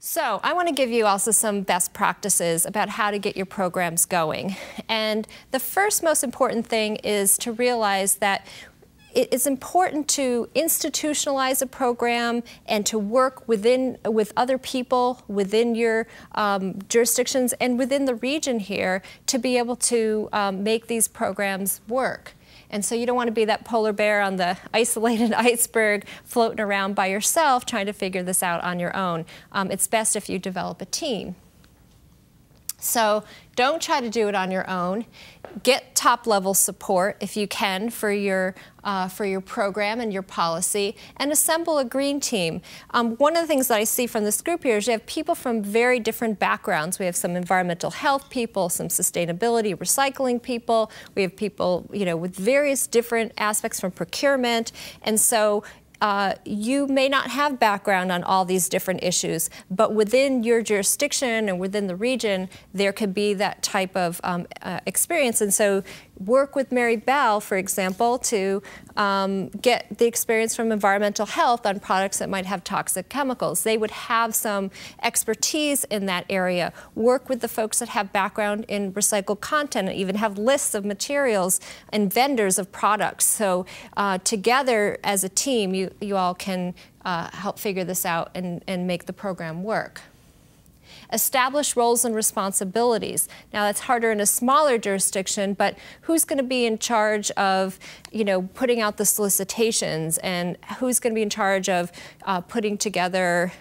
So I want to give you also some best practices about how to get your programs going. And the first most important thing is to realize that it's important to institutionalize a program and to work with other people within your jurisdictions and within the region here to be able to make these programs work. And so you don't want to be that polar bear on the isolated iceberg floating around by yourself trying to figure this out on your own. It's best if you develop a team. So don't try to do it on your own. Get top-level support if you can for your program and your policy, and assemble a green team. One of the things that I see from this group here is you have people from very different backgrounds. We have some environmental health people, some sustainability, recycling people. We have people, with various different aspects from procurement, and so you may not have background on all these different issues, but within your jurisdiction and within the region, there could be that type of experience. And so work with Mary Bell, for example, to get the experience from environmental health on products that might have toxic chemicals. They would have some expertise in that area. Work with the folks that have background in recycled content and even have lists of materials and vendors of products. So together as a team, you all can help figure this out and make the program work. Establish roles and responsibilities. Now that's harder in a smaller jurisdiction, but who's going to be in charge of, putting out the solicitations, and who's going to be in charge of putting together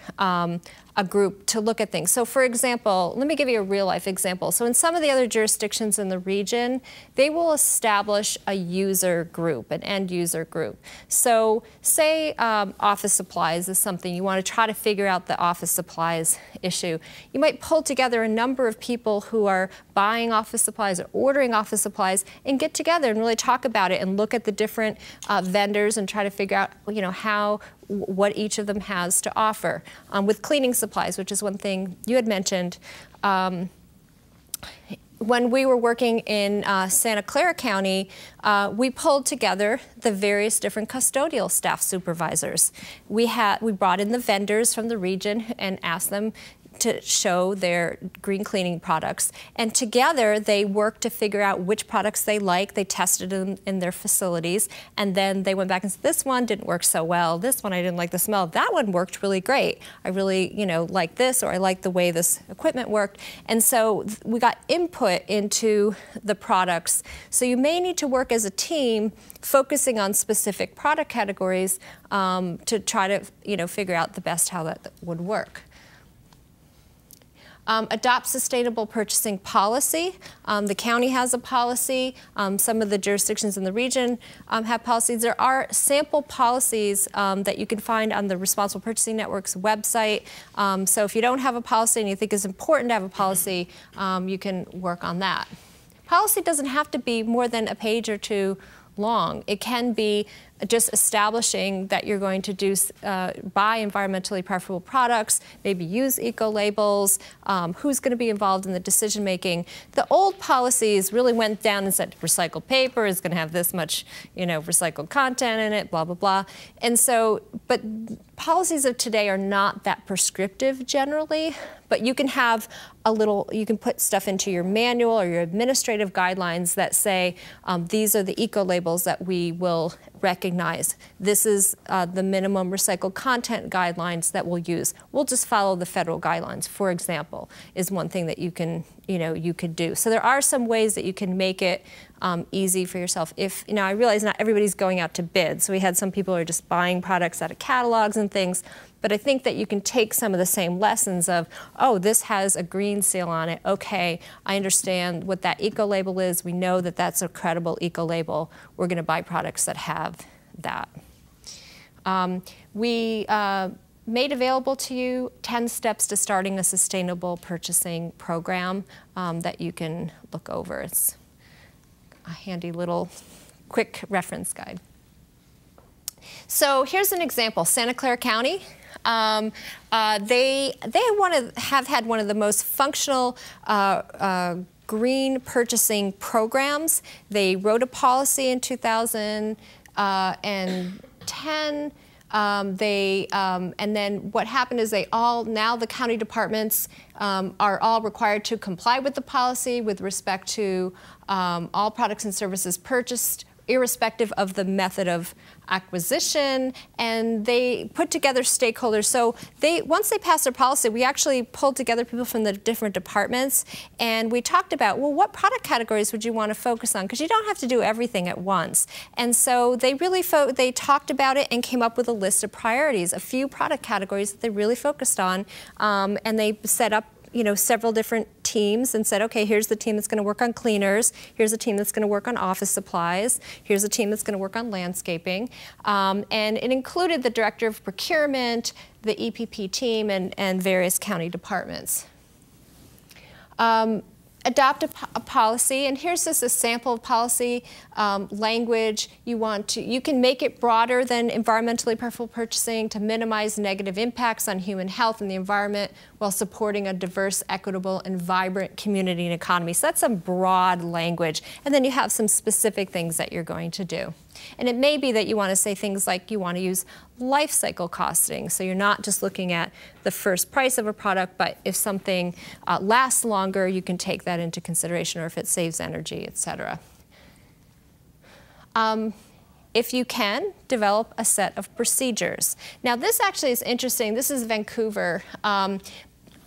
a group to look at things. So for example, let me give you a real life example. So in some of the other jurisdictions in the region, they will establish a user group, an end user group. So say office supplies is something, you want to try to figure out the office supplies issue. You might pull together a number of people who are buying office supplies or ordering office supplies and get together and really talk about it and look at the different vendors and try to figure out, what each of them has to offer. With cleaning supplies, which is one thing you had mentioned, when we were working in Santa Clara County, we pulled together the various different custodial staff supervisors. We brought in the vendors from the region and asked them to show their green cleaning products. And together they worked to figure out which products they like. They tested them in their facilities. And then they went back and said, this one didn't work so well. This one I didn't like the smell. That one worked really great. I really, like this, or I like the way this equipment worked. And so we got input into the products. So you may need to work as a team focusing on specific product categories to try to, figure out the best how that would work. Adopt sustainable purchasing policy. The county has a policy. Some of the jurisdictions in the region have policies. There are sample policies that you can find on the Responsible Purchasing Network's website. So if you don't have a policy and you think it's important to have a policy, you can work on that. Policy doesn't have to be more than a page or two long. It can be just establishing that you're going to buy environmentally preferable products, maybe use eco-labels, who's going to be involved in the decision-making. The old policies really went down and said recycled paper is going to have this much, recycled content in it, blah, blah, blah. And so, but policies of today are not that prescriptive generally, but you can have you can put stuff into your manual or your administrative guidelines that say, these are the eco-labels that we will recognize. This is the minimum recycled content guidelines that we'll use. We'll just follow the federal guidelines, for example, is one thing that you can, you could do. So there are some ways that you can make it easy for yourself. I realize not everybody's going out to bid, so we had some people who are just buying products out of catalogs and things, but I think that you can take some of the same lessons of, oh, this has a green seal on it. Okay, I understand what that eco-label is. We know that that's a credible eco-label. We're going to buy products that have that. We made available to you 10 steps to starting a sustainable purchasing program that you can look over. It's a handy little quick reference guide. So here's an example, Santa Clara County. They have had one of the most functional green purchasing programs. They wrote a policy in 2010 And then what happened is now the county departments are all required to comply with the policy with respect to all products and services purchased, irrespective of the method of acquisition, and they put together stakeholders. So once they passed their policy, we actually pulled together people from the different departments, and we talked about, well, what product categories would you want to focus on? Because you don't have to do everything at once. And so they really they talked about it and came up with a list of priorities, a few product categories that they really focused on, and they set up several different teams and said, okay, here's the team that's going to work on cleaners, here's a team that's going to work on office supplies, here's a team that's going to work on landscaping. And it included the director of procurement, the EPP team, and various county departments. Adopt a policy, and here's just a sample of policy language. You can make it broader than environmentally purposeful purchasing to minimize negative impacts on human health and the environment while supporting a diverse, equitable, and vibrant community and economy. So that's some broad language. And then you have some specific things that you're going to do. And it may be that you want to say things like you want to use life cycle costing. So you're not just looking at the first price of a product, but if something lasts longer, you can take that into consideration, or if it saves energy, et cetera. If you can, develop a set of procedures. Now this actually is interesting. This is Vancouver.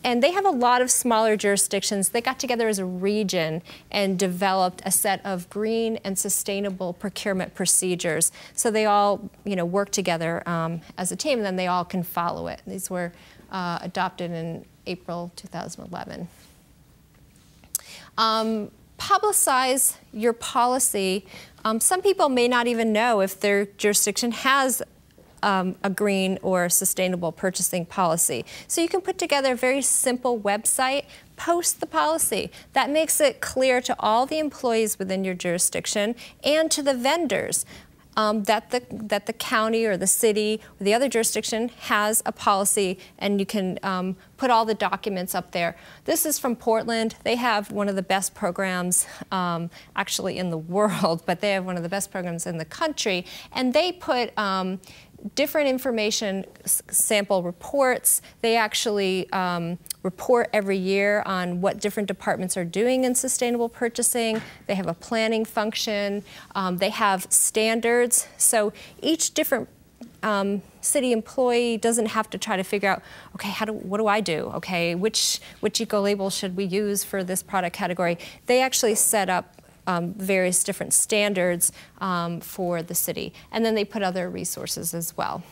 And they have a lot of smaller jurisdictions. They got together as a region and developed a set of green and sustainable procurement procedures. So they all, work together as a team, and then they all can follow it. These were adopted in April 2011. Publicize your policy. Some people may not even know if their jurisdiction has a green or sustainable purchasing policy. So you can put together a very simple website, post the policy. That makes it clear to all the employees within your jurisdiction and to the vendors that the county or the city or the other jurisdiction has a policy, and you can put all the documents up there. This is from Portland. They have one of the best programs actually in the world, but they have one of the best programs in the country, and they put different information, sample reports. They actually report every year on what different departments are doing in sustainable purchasing. They have a planning function. They have standards. So each different city employee doesn't have to try to figure out, okay, what do I do? Okay, which eco-label should we use for this product category? They actually set up various different standards for the city. And then they put other resources as well.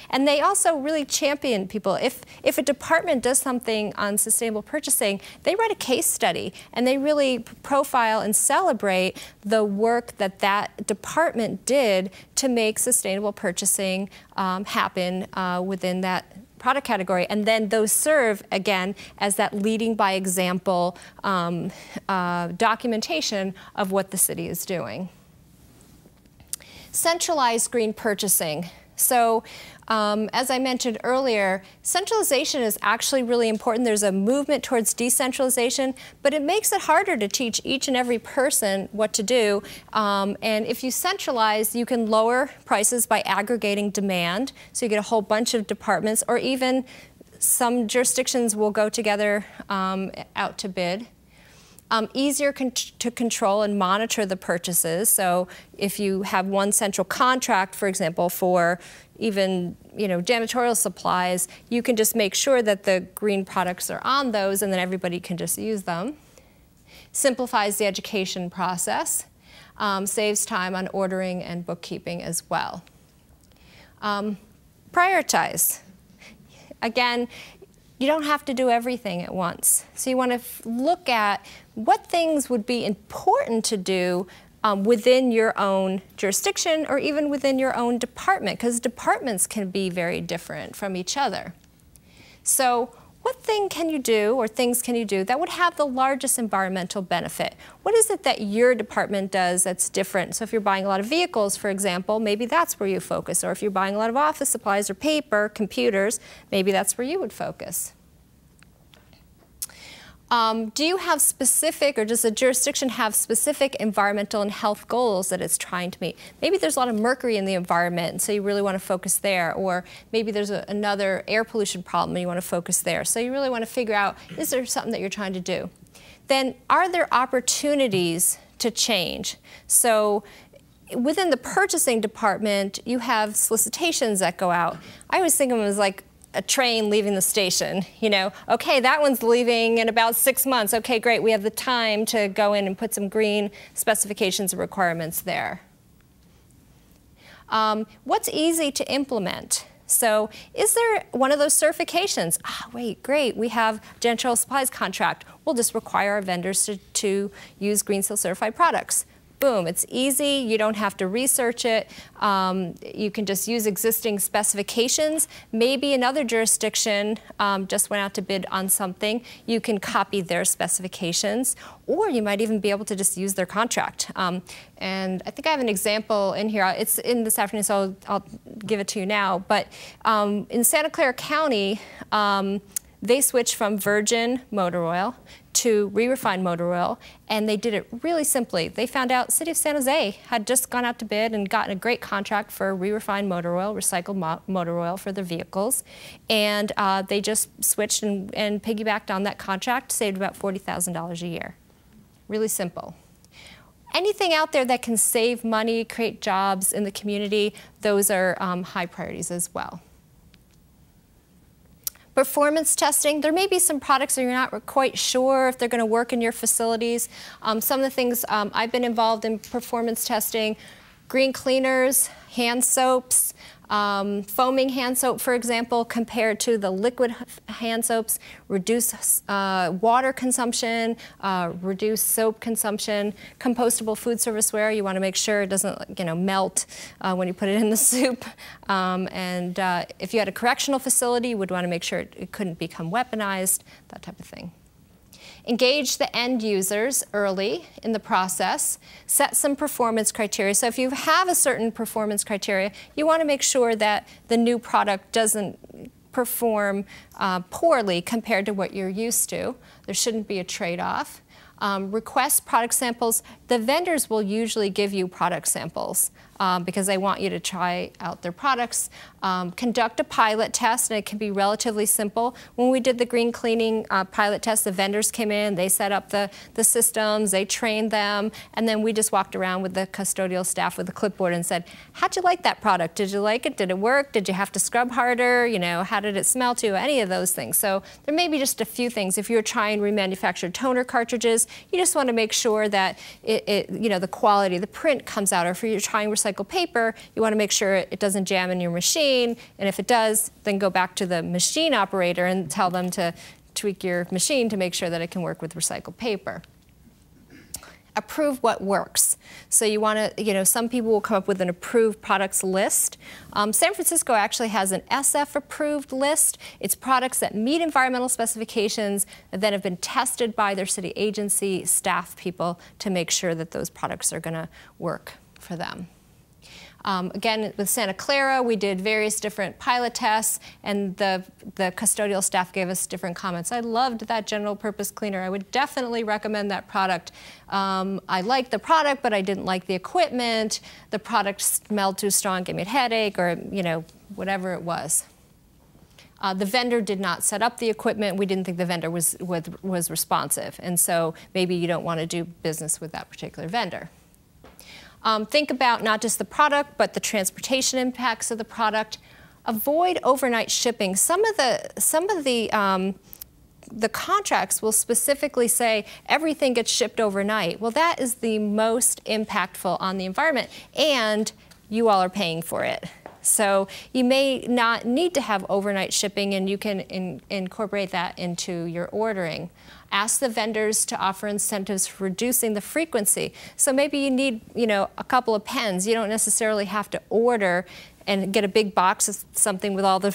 And they also really champion people. If a department does something on sustainable purchasing, they write a case study, and they really profile and celebrate the work that that department did to make sustainable purchasing happen within that product category. And then those serve, again, as that leading by example documentation of what the city is doing. Centralized green purchasing. So as I mentioned earlier, centralization is actually really important. There's a movement towards decentralization, but it makes it harder to teach each and every person what to do. And if you centralize, you can lower prices by aggregating demand. So you get a whole bunch of departments, or even some jurisdictions will go together out to bid. Easier to control and monitor the purchases. So if you have one central contract, for example, for even janitorial supplies, you can just make sure that the green products are on those, and then everybody can just use them. Simplifies the education process. Saves time on ordering and bookkeeping as well. Prioritize. Again, you don't have to do everything at once. So you want to look at what things would be important to do within your own jurisdiction, or even within your own department, because departments can be very different from each other. So what thing can you do, or things can you do, that would have the largest environmental benefit? What is it that your department does that's different? So if you're buying a lot of vehicles, for example, maybe that's where you focus. Or if you're buying a lot of office supplies or paper, computers, maybe that's where you would focus. Do you have specific, or does the jurisdiction have specific environmental and health goals that it's trying to meet? Maybe there's a lot of mercury in the environment, and so you really want to focus there. Or maybe there's another air pollution problem and you want to focus there. So you really want to figure out, is there something that you're trying to do? Then are there opportunities to change? So within the purchasing department, you have solicitations that go out. I always think of them as like a train leaving the station. You know, okay, that one's leaving in about 6 months. Okay, great, we have the time to go in and put some green specifications and requirements there. What's easy to implement? So is there one of those certifications? Ah, wait, great, we have janitorial supplies contract. We'll just require our vendors to use Green Seal certified products. Boom, it's easy, you don't have to research it. You can just use existing specifications. Maybe another jurisdiction just went out to bid on something. You can copy their specifications, or you might even be able to just use their contract. And I think I have an example in here. It's in this afternoon, so I'll give it to you now. But in Santa Clara County, they switched from virgin motor oil to re-refined motor oil, and they did it really simply. They found out City of San Jose had just gone out to bid and gotten a great contract for re-refined motor oil, recycled motor oil for their vehicles, and they just switched and piggybacked on that contract, saved about $40,000 a year. Really simple. Anything out there that can save money, create jobs in the community, those are high priorities as well. Performance testing, there may be some products that you're not quite sure if they're going to work in your facilities. Some of the things I've been involved in performance testing, green cleaners, hand soaps, foaming hand soap, for example, compared to the liquid hand soaps, reduce water consumption, reduce soap consumption. Compostable food serviceware, you want to make sure it doesn't, melt when you put it in the soup. And if you had a correctional facility, you would want to make sure it couldn't become weaponized, that type of thing. Engage the end users early in the process. Set some performance criteria. So if you have a certain performance criteria, you want to make sure that the new product doesn't perform poorly compared to what you're used to. There shouldn't be a trade-off. Request product samples. The vendors will usually give you product samples because they want you to try out their products. Conduct a pilot test, and it can be relatively simple. When we did the green cleaning pilot test, the vendors came in, they set up the systems, they trained them, and then we just walked around with the custodial staff with a clipboard and said, how'd you like that product? Did you like it? Did it work? Did you have to scrub harder? How did it smell to you? Any of those things. So there may be just a few things. If you're trying remanufactured toner cartridges, you just want to make sure that the quality, the print comes out. Or if you're trying recycled paper, you want to make sure it doesn't jam in your machine. And if it does, then go back to the machine operator and tell them to tweak your machine to make sure that it can work with recycled paper. Approve what works. So you want to, some people will come up with an approved products list. San Francisco actually has an SF approved list. It's products that meet environmental specifications that then have been tested by their city agency staff people to make sure that those products are going to work for them. Again, with Santa Clara, we did various different pilot tests, and the custodial staff gave us different comments. I loved that general purpose cleaner. I would definitely recommend that product. I liked the product, but I didn't like the equipment. The product smelled too strong, gave me a headache, or whatever it was. The vendor did not set up the equipment. We didn't think the vendor was responsive, and so maybe you don't want to do business with that particular vendor. Think about not just the product, but the transportation impacts of the product. Avoid overnight shipping. Some of the contracts will specifically say everything gets shipped overnight. Well, that is the most impactful on the environment, and you all are paying for it. So you may not need to have overnight shipping, and you can incorporate that into your ordering. Ask the vendors to offer incentives for reducing the frequency. So maybe you need, a couple of pens. You don't necessarily have to order and get a big box of something with all the,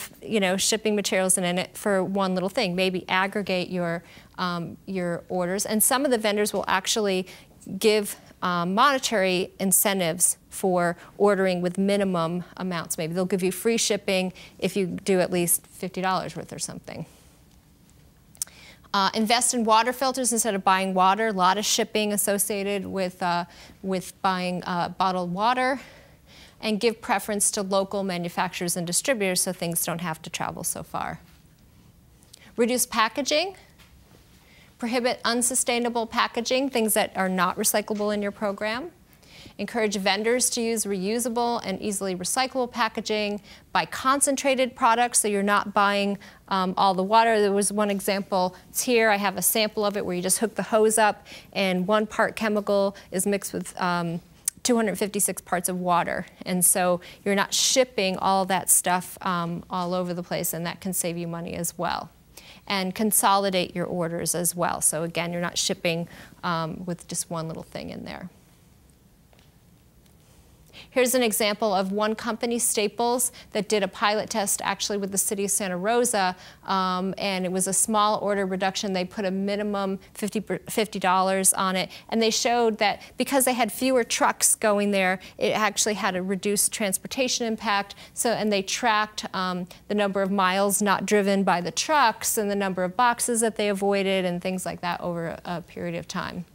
shipping materials in it for one little thing. Maybe aggregate your orders. And some of the vendors will actually give monetary incentives for ordering with minimum amounts. Maybe they'll give you free shipping if you do at least $50 worth or something. Invest in water filters instead of buying water. A lot of shipping associated with buying bottled water. And give preference to local manufacturers and distributors so things don't have to travel so far. Reduce packaging. Prohibit unsustainable packaging, things that are not recyclable in your program. Encourage vendors to use reusable and easily recyclable packaging. Buy concentrated products so you're not buying all the water. There was one example, it's here, I have a sample of it where you just hook the hose up and 1 part chemical is mixed with 256 parts of water. And so you're not shipping all that stuff all over the place, and that can save you money as well. And consolidate your orders as well. So again, you're not shipping with just one little thing in there. Here's an example of one company, Staples, that did a pilot test actually with the city of Santa Rosa, and it was a small order reduction. They put a minimum $50 on it, and they showed that because they had fewer trucks going there, it actually had a reduced transportation impact. So, and they tracked the number of miles not driven by the trucks and the number of boxes that they avoided and things like that over a period of time.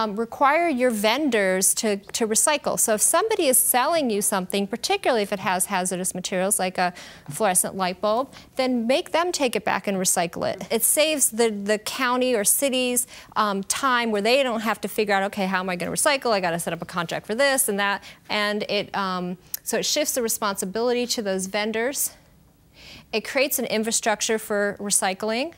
Require your vendors to recycle. So if somebody is selling you something, particularly if it has hazardous materials like a fluorescent light bulb, then make them take it back and recycle it. It saves the county or city's time where they don't have to figure out, okay, how am I going to recycle? I got to set up a contract for this and that. And so it shifts the responsibility to those vendors. It creates an infrastructure for recycling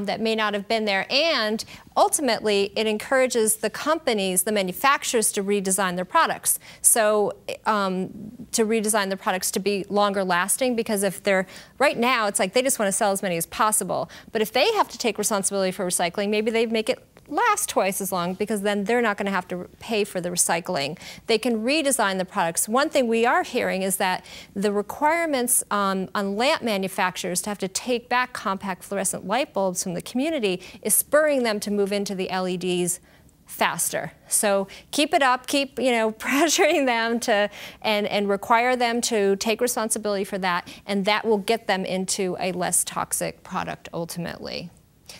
that may not have been there, and ultimately it encourages the companies, the manufacturers, to redesign their products. So to redesign their products to be longer lasting, because if they're, right now it's like they just want to sell as many as possible, but if they have to take responsibility for recycling, maybe they make it last twice as long, because then they're not going to have to pay for the recycling. They can redesign the products. One thing we are hearing is that the requirements on lamp manufacturers to have to take back compact fluorescent light bulbs from the community is spurring them to move into the LEDs faster. So keep it up, keep pressuring them to and require them to take responsibility for that, and that will get them into a less toxic product ultimately.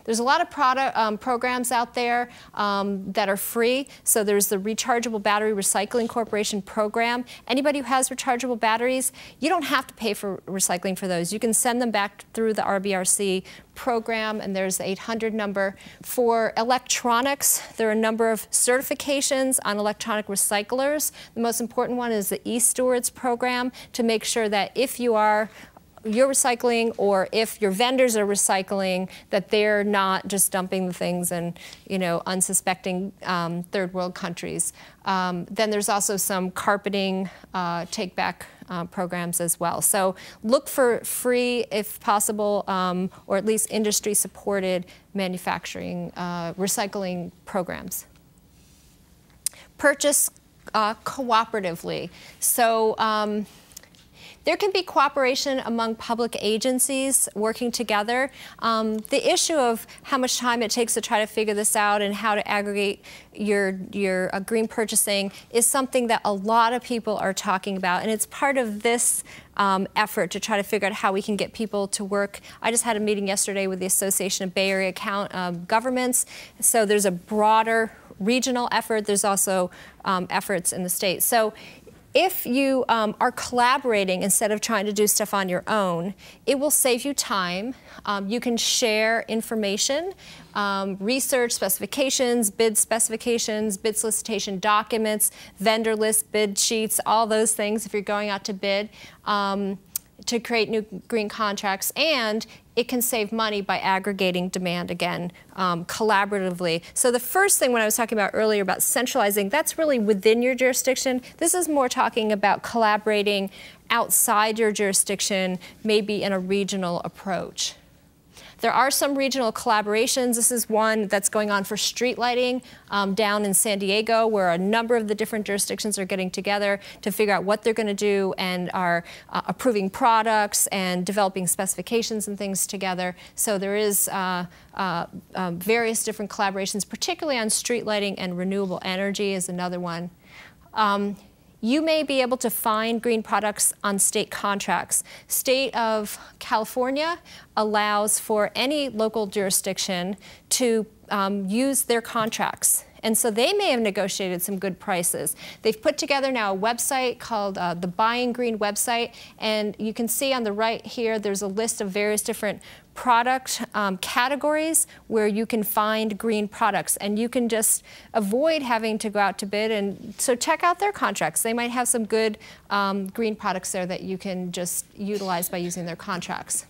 There's a lot of programs out there that are free. So there's the Rechargeable Battery Recycling Corporation program. Anybody who has rechargeable batteries, you don't have to pay for recycling for those. You can send them back through the RBRC program, and there's the 800 number. For electronics, there are a number of certifications on electronic recyclers. The most important one is the eStewards program, to make sure that if you're recycling, or if your vendors are recycling, that they're not just dumping the things in unsuspecting third world countries. Then there's also some carpeting take back programs as well. So look for free, if possible, or at least industry supported manufacturing recycling programs. Purchase cooperatively. So there can be cooperation among public agencies working together. The issue of how much time it takes to try to figure this out and how to aggregate your green purchasing is something that a lot of people are talking about, and it's part of this effort to try to figure out how we can get people to work. I just had a meeting yesterday with the Association of Bay Area Governments, so there's a broader regional effort. There's also efforts in the state. So if you are collaborating instead of trying to do stuff on your own, it will save you time. You can share information, research specifications, bid solicitation documents, vendor list, bid sheets, all those things if you're going out to bid, to create new green contracts. And it can save money by aggregating demand, again, collaboratively. So the first thing when I was talking about earlier about centralizing, that's really within your jurisdiction. This is more talking about collaborating outside your jurisdiction, maybe in a regional approach. There are some regional collaborations. This is one that's going on for street lighting down in San Diego, where a number of the different jurisdictions are getting together to figure out what they're going to do and are approving products and developing specifications and things together. So there is various different collaborations, particularly on street lighting, and renewable energy is another one. you may be able to find green products on state contracts. State of California allows for any local jurisdiction to use their contracts. And so they may have negotiated some good prices. They've put together now a website called the Buying Green website, and you can see on the right here there's a list of various different product categories where you can find green products, and you can just avoid having to go out to bid. And so check out their contracts. They might have some good green products there that you can just utilize by using their contracts.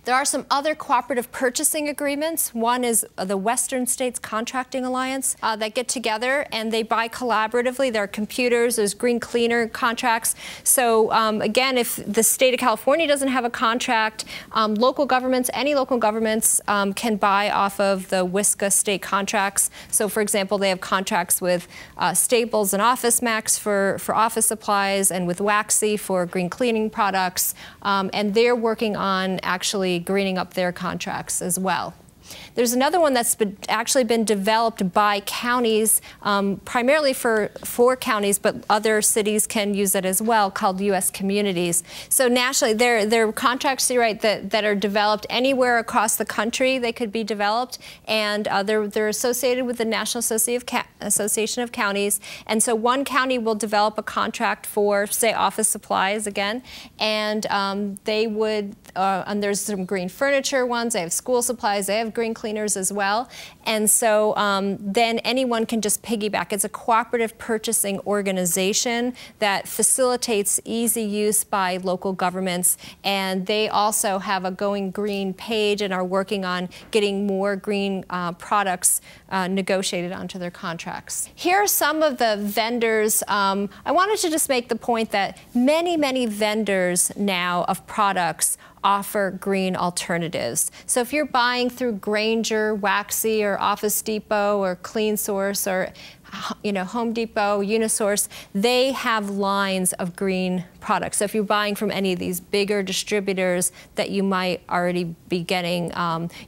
There are some other cooperative purchasing agreements. One is the Western States Contracting Alliance that get together and they buy collaboratively. There are computers, there's green cleaner contracts. So again, if the state of California doesn't have a contract, local governments, any local governments can buy off of the WSCA state contracts. So for example, they have contracts with Staples and OfficeMax for office supplies and with WAXI for green cleaning products. And they're working on actually greening up their contracts as well. There's another one that's actually been developed by counties, primarily for 4 counties, but other cities can use it as well, called U.S. Communities. So nationally, there are contracts, you're right, that are developed anywhere across the country. They could be developed, and they're associated with the National Association of Counties. And so one county will develop a contract for, say, office supplies again, and they would, and there's some green furniture ones, they have school supplies, they have green cleaners as well. And so then anyone can just piggyback. It's a cooperative purchasing organization that facilitates easy use by local governments. And they also have a Going Green page and are working on getting more green products negotiated onto their contracts. Here are some of the vendors. I wanted to just make the point that many, many vendors now of products offer green alternatives. So if you're buying through Grainger, WAXI, or Office Depot, or CleanSource, or Home Depot, Unisource, they have lines of green products. So if you're buying from any of these bigger distributors that you might already be getting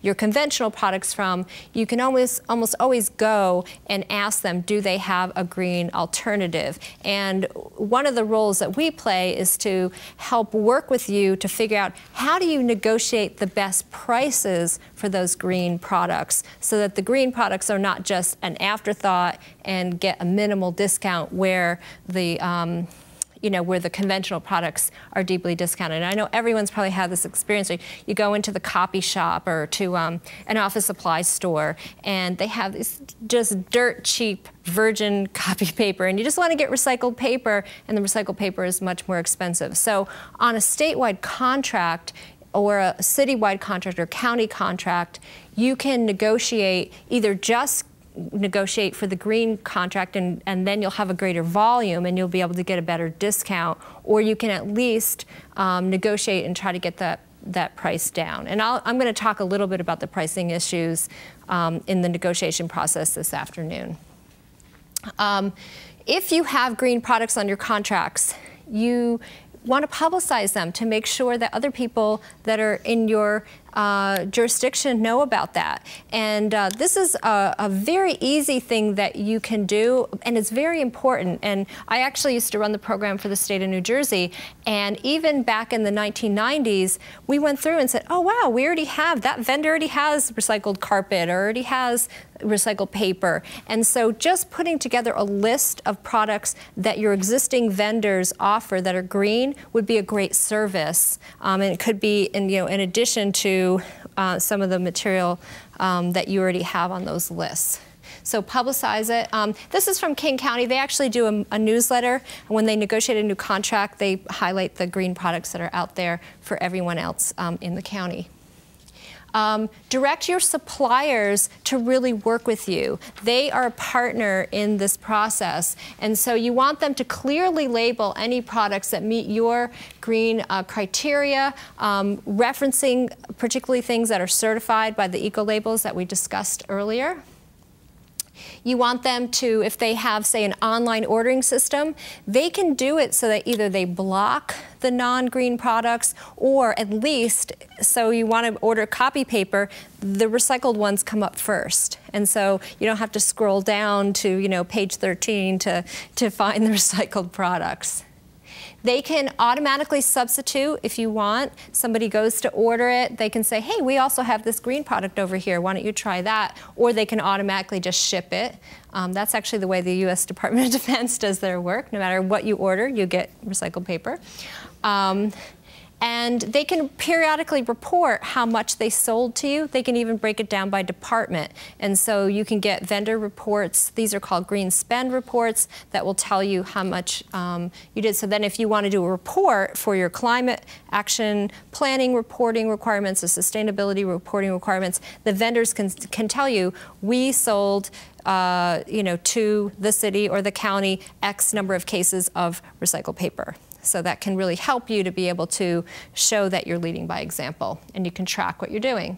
your conventional products from, you can almost always go and ask them, do they have a green alternative? And one of the roles that we play is to help work with you to figure out how do you negotiate the best prices for those green products so that the green products are not just an afterthought and get a minimal discount where the where the conventional products are deeply discounted. And I know everyone's probably had this experience. You go into the copy shop or to an office supply store, and they have this just dirt cheap virgin copy paper, and you just want to get recycled paper, and the recycled paper is much more expensive. So on a statewide contract, or a citywide contract or county contract, you can negotiate either just negotiate for the green contract and then you'll have a greater volume and you'll be able to get a better discount, or you can at least negotiate and try to get that price down. And I'm going to talk a little bit about the pricing issues in the negotiation process this afternoon. If you have green products on your contracts, you want to publicize them to make sure that other people that are in your jurisdiction know about that. And this is a very easy thing that you can do, and it's very important. And I actually used to run the program for the state of New Jersey, and even back in the 1990s, we went through and said, oh wow, we already have, that vendor already has recycled carpet or already has recycled paper. And so just putting together a list of products that your existing vendors offer that are green would be a great service. And it could be in addition to some of the material that you already have on those lists. So publicize it. This is from King County. They actually do a newsletter. When they negotiate a new contract, they highlight the green products that are out there for everyone else in the county. Direct your suppliers to really work with you. They are a partner in this process, and so you want them to clearly label any products that meet your green criteria, referencing particularly things that are certified by the eco labels that we discussed earlier. You want them to, if they have, say, an online ordering system, they can do it so that either they block the non-green products, or at least, so you want to order copy paper, the recycled ones come up first. And so you don't have to scroll down to, you know, page 13 to find the recycled products. They can automatically substitute if you want. Somebody goes to order it, they can say, hey, we also have this green product over here, why don't you try that? Or they can automatically just ship it. That's actually the way the U.S. Department of Defense does their work. No matter what you order, you get recycled paper. And they can periodically report how much they sold to you. They can even break it down by department. And so you can get vendor reports. These are called green spend reports that will tell you how much you did. So then if you want to do a report for your climate action planning reporting requirements, or sustainability reporting requirements, the vendors can tell you, we sold you know, to the city or the county X number of cases of recycled paper. So that can really help you to be able to show that you're leading by example, and you can track what you're doing.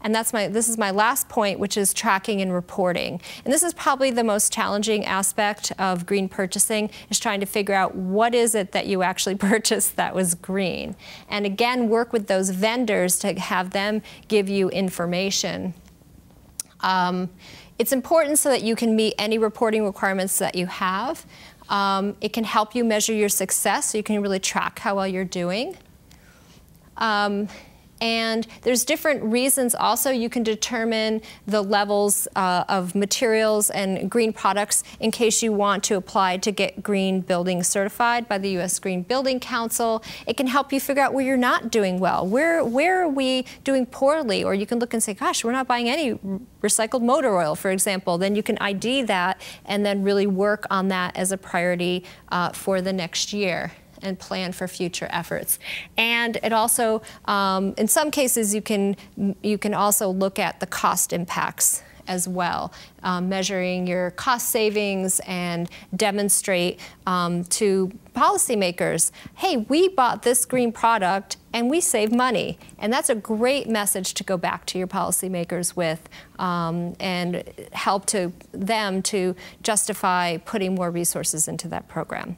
And this is my last point, which is tracking and reporting. And this is probably the most challenging aspect of green purchasing, is trying to figure out what is it that you actually purchased that was green. And again, work with those vendors to have them give you information. It's important so that you can meet any reporting requirements that you have. It can help you measure your success, so you can really track how well you're doing. And there's different reasons also you can determine the levels of materials and green products in case you want to apply to get green building certified by the U.S. Green Building Council. It can help you figure out where you're not doing well. Where are we doing poorly? Or you can look and say, gosh, we're not buying any recycled motor oil, for example. Then you can ID that and then really work on that as a priority for the next year and plan for future efforts. And it also, in some cases, you can also look at the cost impacts as well, measuring your cost savings and demonstrate to policymakers, hey, we bought this green product and we save money. And that's a great message to go back to your policymakers with and help them to justify putting more resources into that program.